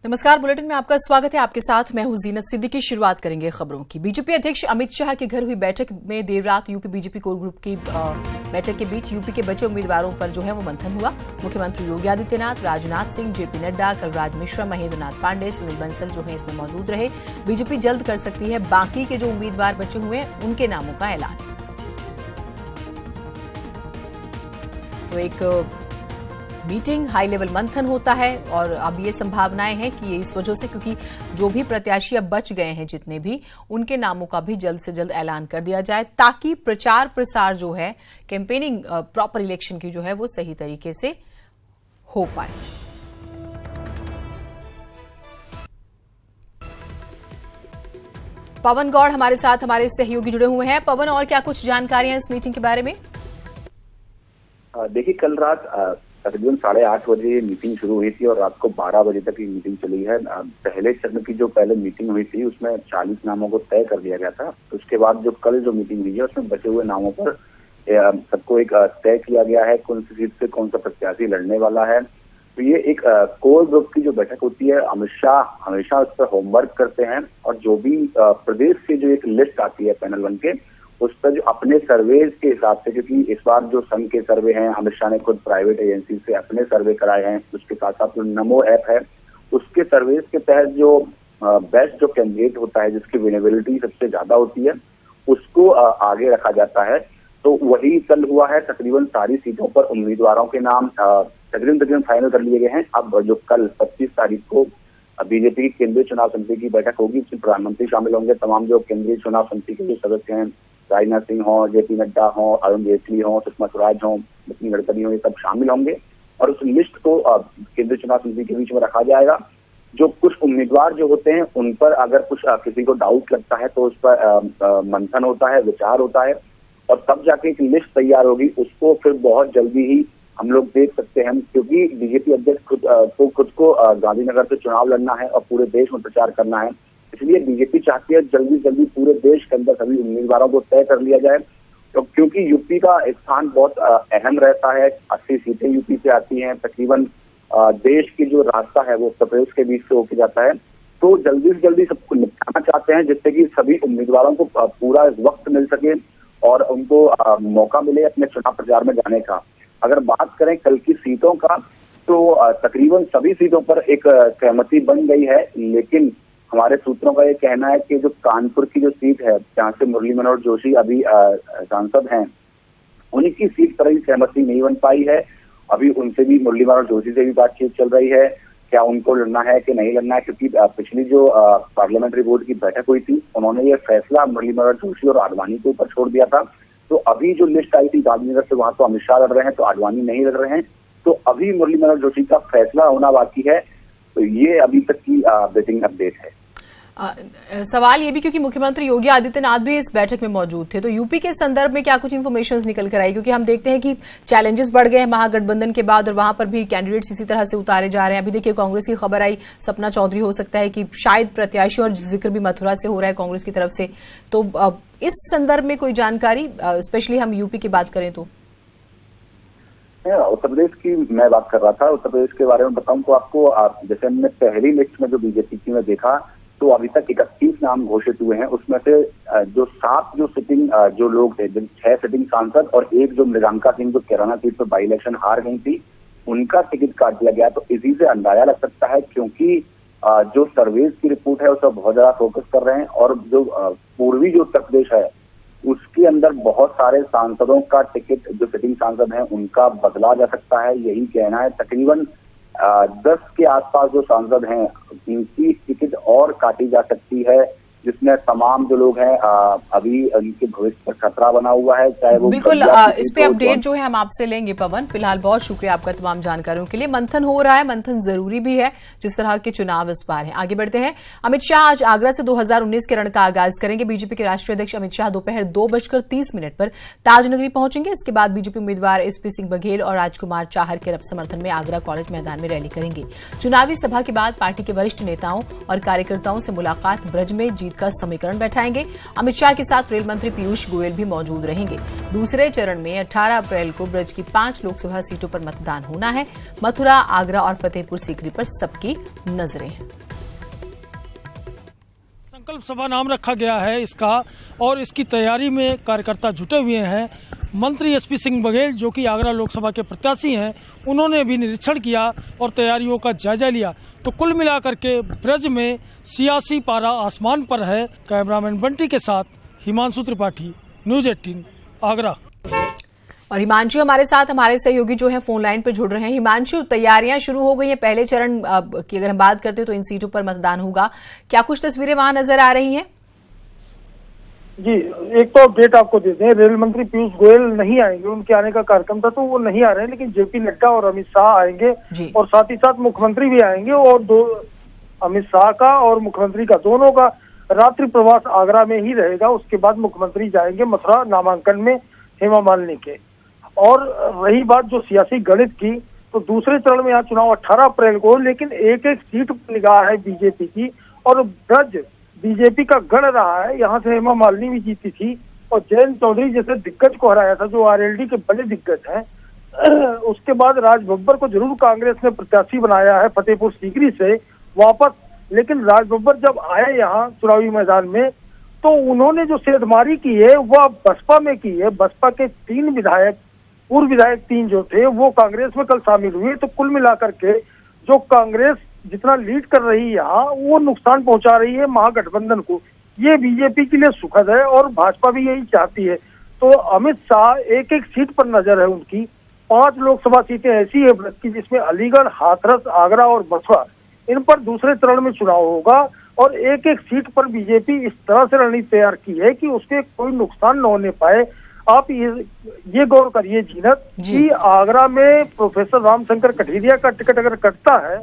नमस्कार, बुलेटिन में आपका स्वागत है। आपके साथ मैं हूं जीनत सिद्दीकी। शुरुआत करेंगे खबरों की। बीजेपी अध्यक्ष अमित शाह के घर हुई बैठक में देर रात यूपी बीजेपी कोर ग्रुप की बैठक के बीच यूपी के बचे उम्मीदवारों पर जो है वो मंथन हुआ। मुख्यमंत्री योगी आदित्यनाथ, राजनाथ सिंह, जेपी नड्डा, कलराज मिश्रा, महेंद्र नाथ पांडे, सुनील बंसल जो है इसमें मौजूद रहे। बीजेपी जल्द कर सकती है बाकी के जो उम्मीदवार बचे हुए हैं उनके नामों का ऐलान। तो एक मीटिंग, हाई लेवल मंथन होता है और अब ये संभावनाएं हैं कि ये इस वजह से, क्योंकि जो भी प्रत्याशी अब बच गए हैं जितने भी, उनके नामों का भी जल्द से जल्द ऐलान कर दिया जाए ताकि प्रचार प्रसार जो है, कैंपेनिंग प्रॉपर इलेक्शन की जो है वो सही तरीके से हो पाए। पवन गौड़ हमारे साथ, हमारे सहयोगी जुड़े हुए हैं। पवन, और क्या कुछ जानकारियां इस मीटिंग के बारे में? देखिए, कल रात तकरीबन 8:30 बजे मीटिंग शुरू हुई थी और रात को 12 बजे तक ये मीटिंग चली है। पहले चरण की जो पहले मीटिंग हुई थी उसमें 40 नामों को तय कर दिया गया था। उसके बाद जो कल जो मीटिंग हुई है उसमें बचे हुए नामों पर सबको एक तय किया गया है कौन सी सीट से कौन सा प्रत्याशी लड़ने वाला है। तो ये एक कोर ग्रुप की जो बैठक होती है, अमित शाह हमेशा उस पर होमवर्क करते हैं और जो भी प्रदेश से जो एक लिस्ट आती है पैनल बन के, उस पर जो अपने सर्वेज के हिसाब से, क्योंकि इस बार जो संघ के सर्वे हैं, अमित शाह ने खुद प्राइवेट एजेंसी से अपने सर्वे कराए हैं, उसके साथ साथ जो नमो ऐप है उसके सर्वेज के तहत जो बेस्ट जो कैंडिडेट होता है, जिसकी विनेबिलिटी सबसे ज्यादा होती है, उसको आगे रखा जाता है। तो वही कल हुआ है। तकरीबन सारी सीटों पर उम्मीदवारों के नाम तकरीबन फाइनल कर लिए गए हैं। अब जो कल 25 तारीख को बीजेपी की केंद्रीय चुनाव समिति की बैठक होगी, इसमें प्रधानमंत्री शामिल होंगे, तमाम जो केंद्रीय चुनाव समिति के जो सदस्य हैं, राजनाथ सिंह हो, जेपी नड्डा हो, अरुण जेटली हो, सुषमा स्वराज हो, नितिन गडकरी हो, ये सब शामिल होंगे और उस लिस्ट को केंद्रीय चुनाव समिति के बीच में रखा जाएगा। जो कुछ उम्मीदवार जो होते हैं उन पर अगर कुछ किसी को डाउट लगता है तो उस पर मंथन होता है, विचार होता है और तब जाके एक लिस्ट तैयार होगी। उसको फिर बहुत जल्दी ही हम लोग देख सकते हैं, क्योंकि बीजेपी अध्यक्ष खुद को गांधीनगर से चुनाव लड़ना है और पूरे देश में प्रचार करना है। इसलिए बीजेपी चाहती है जल्दी जल्दी पूरे देश के अंदर सभी उम्मीदवारों को तय कर लिया जाए। तो क्योंकि यूपी का स्थान बहुत अहम रहता है, 80 सीटें यूपी से आती हैं, तकरीबन देश की जो रास्ता है वो उत्तर प्रदेश के बीच से होके जाता है। तो जल्दी से जल्दी सबको निपटाना चाहते हैं जिससे कि सभी उम्मीदवारों को पूरा वक्त मिल सके और उनको मौका मिले अपने चुनाव प्रचार में जाने का। अगर बात करें कल की सीटों का, तो तकरीबन सभी सीटों पर एक सहमति बन गई है, लेकिन हमारे सूत्रों का ये कहना है कि जो कानपुर की जो सीट है, जहाँ से मुरली मनोहर जोशी अभी सांसद हैं, उनकी सीट पर ही सहमति नहीं बन पाई है। अभी उनसे भी, मुरली मनोहर जोशी से भी बातचीत चल रही है, क्या उनको लड़ना है कि नहीं लड़ना है, क्योंकि पिछली जो पार्लियामेंट्री बोर्ड की बैठक हुई थी उन्होंने ये फैसला मुरली मनोहर जोशी और आडवाणी के ऊपर छोड़ दिया था। तो अभी जो लिस्ट आई थी गांधीनगर से, वहां तो अमित शाह लड़ रहे हैं, तो आडवाणी नहीं लड़ रहे हैं। तो अभी मुरली मनोहर जोशी का फैसला होना बाकी है। तो ये अभी तक की ब्रेकिंग अपडेट है। सवाल ये भी, क्योंकि मुख्यमंत्री योगी आदित्यनाथ भी इस बैठक में मौजूद थे, तो यूपी के संदर्भ में क्या कुछ इन्फॉर्मेशन निकल कर आई? क्योंकि हम देखते हैं कि चैलेंजेस बढ़ गए हैं महागठबंधन के बाद और वहां पर भी कैंडिडेट्स इसी तरह से उतारे जा रहे हैं। अभी देखिए, कांग्रेस की खबर आई, सपना चौधरी हो सकता है कि शायद प्रत्याशी, और जिक्र भी मथुरा से हो रहा है कांग्रेस की तरफ से। तो इस संदर्भ में कोई जानकारी, स्पेशली हम यूपी की बात करें तो? उत्तर प्रदेश की मैं बात कर रहा था। उत्तर प्रदेश के बारे में बताऊं तो आपको, जैसे हमने पहली लिस्ट में जो बीजेपी की में देखा, तो अभी तक 31 नाम घोषित हुए हैं। उसमें से जो 7 जो सिटिंग जो लोग थे, 6 सिटिंग सांसद और एक जो मृगांका सिंह जो कैराना सीट पर बाई इलेक्शन हार गई थी, उनका टिकट काट दिया गया। तो इसी से अंदाजा लग सकता है, क्योंकि जो सर्वेज की रिपोर्ट है उस पर बहुत ज्यादा फोकस कर रहे हैं और जो पूर्वी जो उत्तर प्रदेश है उसके अंदर बहुत सारे सांसदों का टिकट, जो सिटिंग सांसद हैं उनका बदला जा सकता है, यही कहना है। तकरीबन 10 के आसपास जो सांसद हैं उनकी टिकट और काटी जा सकती है, जिसमें तमाम जो लोग हैं अभी उनके भविष्य पर खतरा बना हुआ है, चाहे वो बिल्कुल। इस पे अपडेट जो है हम आपसे लेंगे पवन। फिलहाल बहुत शुक्रिया आपका तमाम जानकारियों के लिए। मंथन हो रहा है, मंथन जरूरी भी है जिस तरह के चुनाव इस बार है। आगे बढ़ते हैं। अमित शाह आज आगरा से 2019 के रण का आगाज करेंगे। बीजेपी के राष्ट्रीय अध्यक्ष अमित शाह दोपहर 2:30 पर ताजनगरी पहुंचेंगे। इसके बाद बीजेपी उम्मीदवार एसपी सिंह बघेल और राजकुमार चाहर के समर्थन में आगरा कॉलेज मैदान में रैली करेंगे। चुनावी सभा के बाद पार्टी के वरिष्ठ नेताओं और कार्यकर्ताओं से मुलाकात ब्रज में सीट का समीकरण बैठाएंगे। अमित शाह के साथ रेल मंत्री पीयूष गोयल भी मौजूद रहेंगे। दूसरे चरण में 18 अप्रैल को ब्रज की 5 लोकसभा सीटों पर मतदान होना है। मथुरा, आगरा और फतेहपुर सीकरी पर सबकी नजरें हैं। संकल्प सभा नाम रखा गया है इसका, और इसकी तैयारी में कार्यकर्ता जुटे हुए हैं। मंत्री एसपी सिंह बघेल, जो कि आगरा लोकसभा के प्रत्याशी हैं, उन्होंने भी निरीक्षण किया और तैयारियों का जायजा लिया। तो कुल मिलाकर के ब्रज में सियासी पारा आसमान पर है। कैमरामैन बंटी के साथ हिमांशु त्रिपाठी, न्यूज़ 18 आगरा। और हिमांशु हमारे साथ, हमारे सहयोगी जो है फोन लाइन पर जुड़ रहे हैं। हिमांशु, तैयारियां शुरू हो गई हैं। पहले चरण की अगर हम बात करते हैं तो इन सीटों पर मतदान होगा, क्या कुछ तस्वीरें वहां नजर आ रही हैं? जी, एक तो अपडेट आपको देते हैं, रेल मंत्री पीयूष गोयल नहीं आएंगे, उनके आने का कार्यक्रम था तो वो नहीं आ रहे हैं, लेकिन जेपी नड्डा और अमित शाह आएंगे और साथ ही साथ मुख्यमंत्री भी आएंगे। और अमित शाह का और मुख्यमंत्री का दोनों का रात्रि प्रवास आगरा में ही रहेगा। उसके बाद मुख्यमंत्री जाएंगे मथुरा नामांकन में हेमा मालिनी के। और रही बात जो सियासी गणित की, तो दूसरे चरण में यहाँ चुनाव 18 अप्रैल को, लेकिन एक एक सीट पर निगाह है बीजेपी की। और ब्रज बीजेपी का गढ़ रहा है, यहाँ से हेमा मालिनी भी जीती थी और जयंत चौधरी जैसे दिग्गज को हराया था, जो आरएलडी के बड़े दिग्गज हैं। उसके बाद राज बब्बर को जरूर कांग्रेस ने प्रत्याशी बनाया है फतेहपुर सीकरी से वापस, लेकिन राज बब्बर जब आए यहाँ चुनावी मैदान में तो उन्होंने जो सेधमारी की है वह बसपा में की है। बसपा के 3 विधायक, पूर्व विधायक 3 जो थे, वो कांग्रेस में कल शामिल हुए। तो कुल मिलाकर के जो कांग्रेस जितना लीड कर रही है यहाँ, वो नुकसान पहुंचा रही है महागठबंधन को। ये बीजेपी के लिए सुखद है और भाजपा भी यही चाहती है। तो अमित शाह एक एक सीट पर नजर है उनकी। 5 लोकसभा सीटें ऐसी है ब्रज की जिसमें अलीगढ़, हाथरस, आगरा और मथुरा, इन पर दूसरे चरण में चुनाव होगा। और एक एक सीट पर बीजेपी इस तरह से रणनीति तैयार की है कि उसके कोई नुकसान न होने पाए। आप ये गौर करिए जीनत कि आगरा में प्रोफेसर रामशंकर कठेरिया का टिकट अगर कटता है,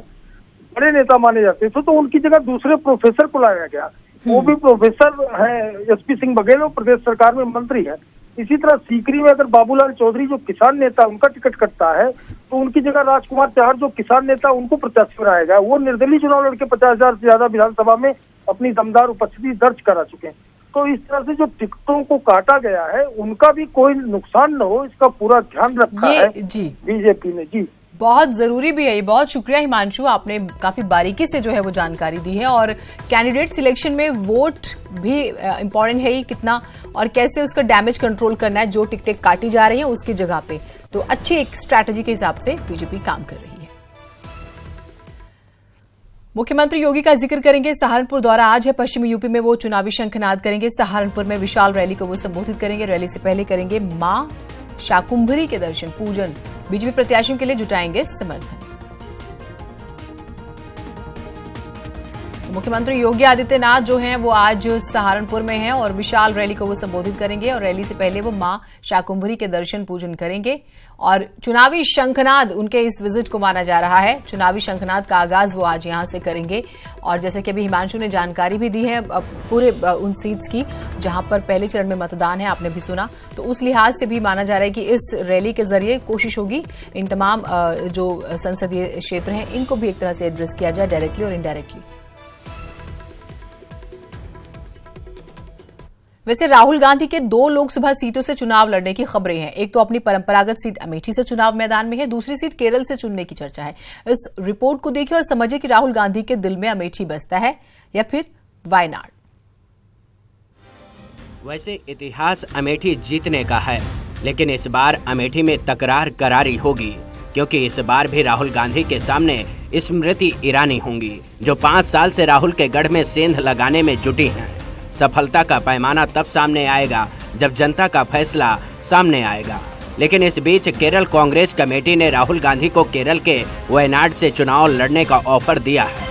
बड़े नेता माने जाते थे, तो उनकी जगह दूसरे प्रोफेसर को लाया गया। वो भी प्रोफेसर है एसपी सिंह बघेल, और प्रदेश सरकार में मंत्री है। इसी तरह सीकरी में अगर बाबूलाल चौधरी जो किसान नेता, उनका टिकट कटता है, तो उनकी जगह राजकुमार चाहर जो किसान नेता, उनको प्रत्याशी बनाया गया। वो निर्दलीय चुनाव लड़के 50,000 से ज्यादा विधानसभा में अपनी दमदार उपस्थिति दर्ज करा चुके हैं। तो इस तरह से जो टिकटों को काटा गया है, उनका भी कोई नुकसान न हो, इसका पूरा ध्यान रखा है बीजेपी ने। जी, बहुत जरूरी भी है ये। बहुत शुक्रिया हिमांशु, आपने काफी बारीकी से जो है वो जानकारी दी है। और कैंडिडेट सिलेक्शन में वोट भी इम्पोर्टेंट है ही, कितना और कैसे उसका डैमेज कंट्रोल करना है जो टिकटें काटी जा रही हैं उसकी जगह पे। तो अच्छी एक स्ट्रैटेजी के हिसाब से बीजेपी काम कर रही है। मुख्यमंत्री योगी का जिक्र करेंगे। सहारनपुर दौरा आज है। पश्चिमी यूपी में वो चुनावी शंखनाद करेंगे। सहारनपुर में विशाल रैली को वो संबोधित करेंगे। रैली से पहले करेंगे मां शाकुंभरी के दर्शन पूजन। बीजेपी प्रत्याशियों के लिए जुटाएंगे समर्थन। मुख्यमंत्री योगी आदित्यनाथ जो हैं वो आज सहारनपुर में हैं और विशाल रैली को वो संबोधित करेंगे। और रैली से पहले वो मां शाकुंभरी के दर्शन पूजन करेंगे। और चुनावी शंखनाद उनके इस विजिट को माना जा रहा है। चुनावी शंखनाद का आगाज वो आज यहां से करेंगे। और जैसे कि अभी हिमांशु ने जानकारी भी दी है पूरे उन सीट्स की जहां पर पहले चरण में मतदान है, आपने भी सुना, तो उस लिहाज से भी माना जा रहा है कि इस रैली के जरिए कोशिश होगी इन तमाम जो संसदीय क्षेत्र हैं इनको भी एक तरह से एड्रेस किया जाए, डायरेक्टली और इनडायरेक्टली। वैसे राहुल गांधी के 2 लोकसभा सीटों से चुनाव लड़ने की खबरें हैं। एक तो अपनी परंपरागत सीट अमेठी से चुनाव मैदान में है, दूसरी सीट केरल से चुनने की चर्चा है। इस रिपोर्ट को देखिए और समझिए कि राहुल गांधी के दिल में अमेठी बसता है या फिर वायनाड। वैसे इतिहास अमेठी जीतने का है, लेकिन इस बार अमेठी में तकरार करारी होगी, क्योंकि इस बार भी राहुल गांधी के सामने स्मृति ईरानी होंगी, जो 5 साल से राहुल के गढ़ में सेंध लगाने में जुटी हैं। सफलता का पैमाना तब सामने आएगा जब जनता का फैसला सामने आएगा। लेकिन इस बीच केरल कांग्रेस कमेटी ने राहुल गांधी को केरल के वायनाड से चुनाव लड़ने का ऑफर दिया है।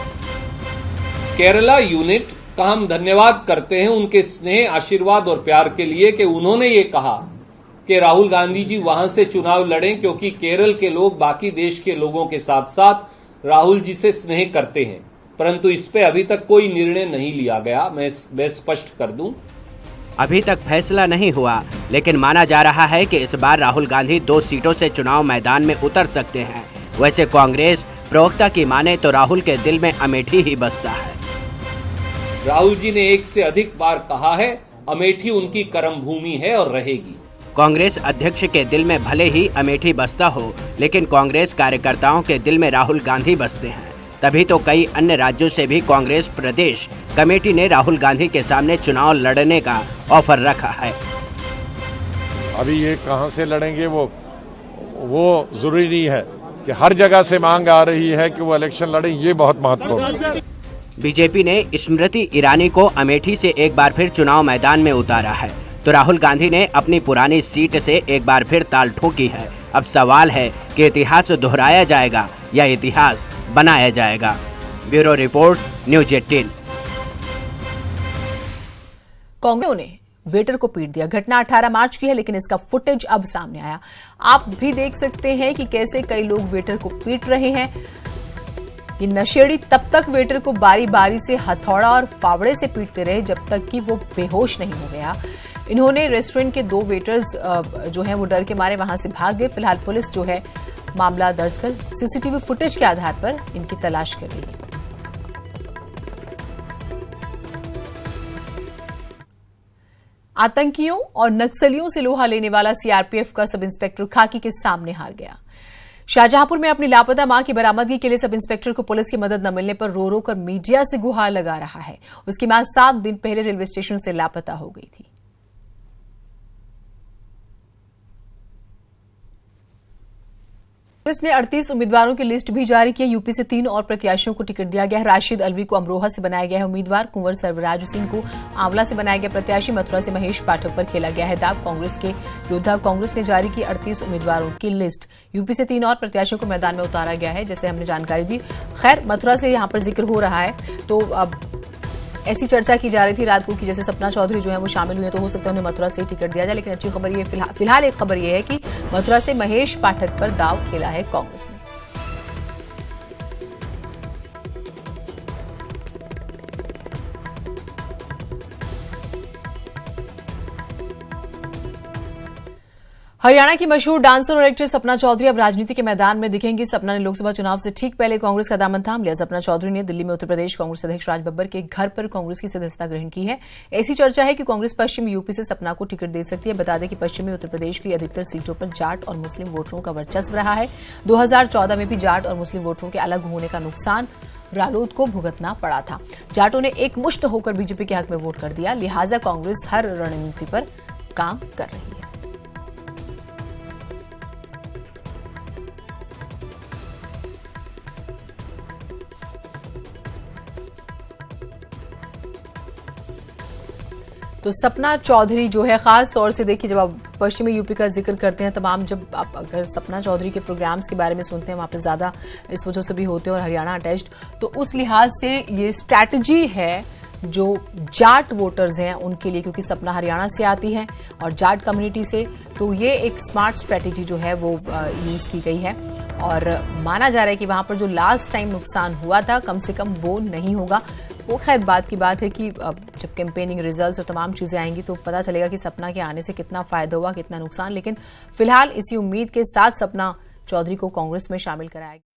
केरला यूनिट का हम धन्यवाद करते हैं उनके स्नेह, आशीर्वाद और प्यार के लिए कि उन्होंने ये कहा कि राहुल गांधी जी वहां से चुनाव लड़ें, क्योंकि केरल के लोग बाकी देश के लोगों के साथ साथ राहुल जी से स्नेह करते हैं। परंतु इस पे अभी तक कोई निर्णय नहीं लिया गया, मैं स्पष्ट कर दूं। अभी तक फैसला नहीं हुआ, लेकिन माना जा रहा है कि इस बार राहुल गांधी 2 सीटों से चुनाव मैदान में उतर सकते हैं। वैसे कांग्रेस प्रवक्ता की माने तो राहुल के दिल में अमेठी ही बसता है। राहुल जी ने एक से अधिक बार कहा है, अमेठी उनकी कर्मभूमि है और रहेगी। कांग्रेस अध्यक्ष के दिल में भले ही अमेठी बसता हो, लेकिन कांग्रेस कार्यकर्ताओं के दिल में राहुल गांधी बसते हैं। तभी तो कई अन्य राज्यों से भी कांग्रेस प्रदेश कमेटी ने राहुल गांधी के सामने चुनाव लड़ने का ऑफर रखा है। अभी ये कहां से लड़ेंगे वो जरूरी नहीं है कि हर जगह से मांग आ रही है कि वो इलेक्शन लड़े, ये बहुत महत्वपूर्ण है। बीजेपी ने स्मृति ईरानी को अमेठी से एक बार फिर चुनाव मैदान में उतारा है, तो राहुल गांधी ने अपनी पुरानी सीट से एक बार फिर ताल ठोकी है। अब सवाल है कि इतिहास दोहराया जाएगा या इतिहास बनाया जाएगा। Bureau report, news 18। कांग्रेस ने वेटर को पीट दिया। घटना 18 मार्च की है, लेकिन इसका फुटेज अब सामने आया। आप भी देख सकते हैं कि कैसे कई लोग वेटर को पीट रहे हैं। ये नशेड़ी तब तक वेटर को बारी बारी से हथौड़ा और फावड़े से पीटते रहे जब तक कि वो बेहोश नहीं हो गया। इन्होंने रेस्टोरेंट के 2 वेटर्स जो हैं वो डर के मारे वहां से भाग गए। फिलहाल पुलिस जो है मामला दर्ज कर सीसीटीवी फुटेज के आधार पर इनकी तलाश कर रही है। आतंकियों और नक्सलियों से लोहा लेने वाला सीआरपीएफ का सब इंस्पेक्टर खाकी के सामने हार गया। शाहजहांपुर में अपनी लापता मां की बरामदगी के लिए सब इंस्पेक्टर को पुलिस की मदद न मिलने पर रो रो कर मीडिया से गुहार लगा रहा है। उसकी मां 7 दिन पहले रेलवे स्टेशन से लापता हो गई थी। पुलिस ने 38 उम्मीदवारों की लिस्ट भी जारी की है। यूपी से 3 और प्रत्याशियों को टिकट दिया गया है। राशिद अलवी को अमरोहा से बनाया गया है उम्मीदवार। कुंवर सर्वराज सिंह को आंवला से बनाया गया प्रत्याशी। मथुरा से महेश पाठक पर खेला गया है दाग। कांग्रेस के योद्धा कांग्रेस ने जारी की 38 उम्मीदवारों की लिस्ट। यूपी से 3 और प्रत्याशियों को मैदान में उतारा गया है, जैसे हमने जानकारी दी। खैर, मथुरा से यहां पर जिक्र हो रहा है, तो अब ऐसी चर्चा की जा रही थी रात को कि जैसे सपना चौधरी जो है वो शामिल हुए, तो हो सकता है उन्हें मथुरा से ही टिकट दिया जाए। लेकिन अच्छी खबर ये फिलहाल एक खबर ये है कि मथुरा से महेश पाठक पर दाव खेला है कांग्रेस ने। हरियाणा की मशहूर डांसर और एक्ट्रेस सपना चौधरी अब राजनीति के मैदान में दिखेंगी। सपना ने लोकसभा चुनाव से ठीक पहले कांग्रेस का दामन थाम लिया। सपना चौधरी ने दिल्ली में उत्तर प्रदेश कांग्रेस अध्यक्ष राज बब्बर के घर पर कांग्रेस की सदस्यता ग्रहण की है। ऐसी चर्चा है कि कांग्रेस पश्चिमी यूपी से सपना को टिकट दे सकती है। बता दें कि पश्चिमी उत्तर प्रदेश की अधिकतर सीटों पर जाट और मुस्लिम वोटरों का वर्चस्व रहा है। 2014 में भी जाट और मुस्लिम वोटरों के अलग होने का नुकसान रालोद को भुगतना पड़ा था। जाटों ने एकमुश्त होकर बीजेपी के हक में वोट कर दिया, लिहाजा कांग्रेस हर रणनीति पर काम कर रही है। तो सपना चौधरी जो है, खास तौर से देखिए, जब आप पश्चिमी यूपी का जिक्र करते हैं, तमाम जब आप अगर सपना चौधरी के प्रोग्राम्स के बारे में सुनते हैं, वहाँ पे ज़्यादा इस वजह से भी होते हैं और हरियाणा अटैच्ड, तो उस लिहाज से ये स्ट्रैटेजी है जो जाट वोटर्स हैं उनके लिए, क्योंकि सपना हरियाणा से आती है और जाट कम्युनिटी से, तो ये एक स्मार्ट स्ट्रैटेजी जो है वो यूज़ की गई है। और माना जा रहा है कि वहाँ पर जो लास्ट टाइम नुकसान हुआ था, कम से कम वो नहीं होगा। वो खैर बात की बात है कि जब कैंपेनिंग रिजल्ट्स और तमाम चीज़ें आएंगी तो पता चलेगा कि सपना के आने से कितना फ़ायदा हुआ, कितना नुकसान। लेकिन फिलहाल इसी उम्मीद के साथ सपना चौधरी को कांग्रेस में शामिल कराया गया।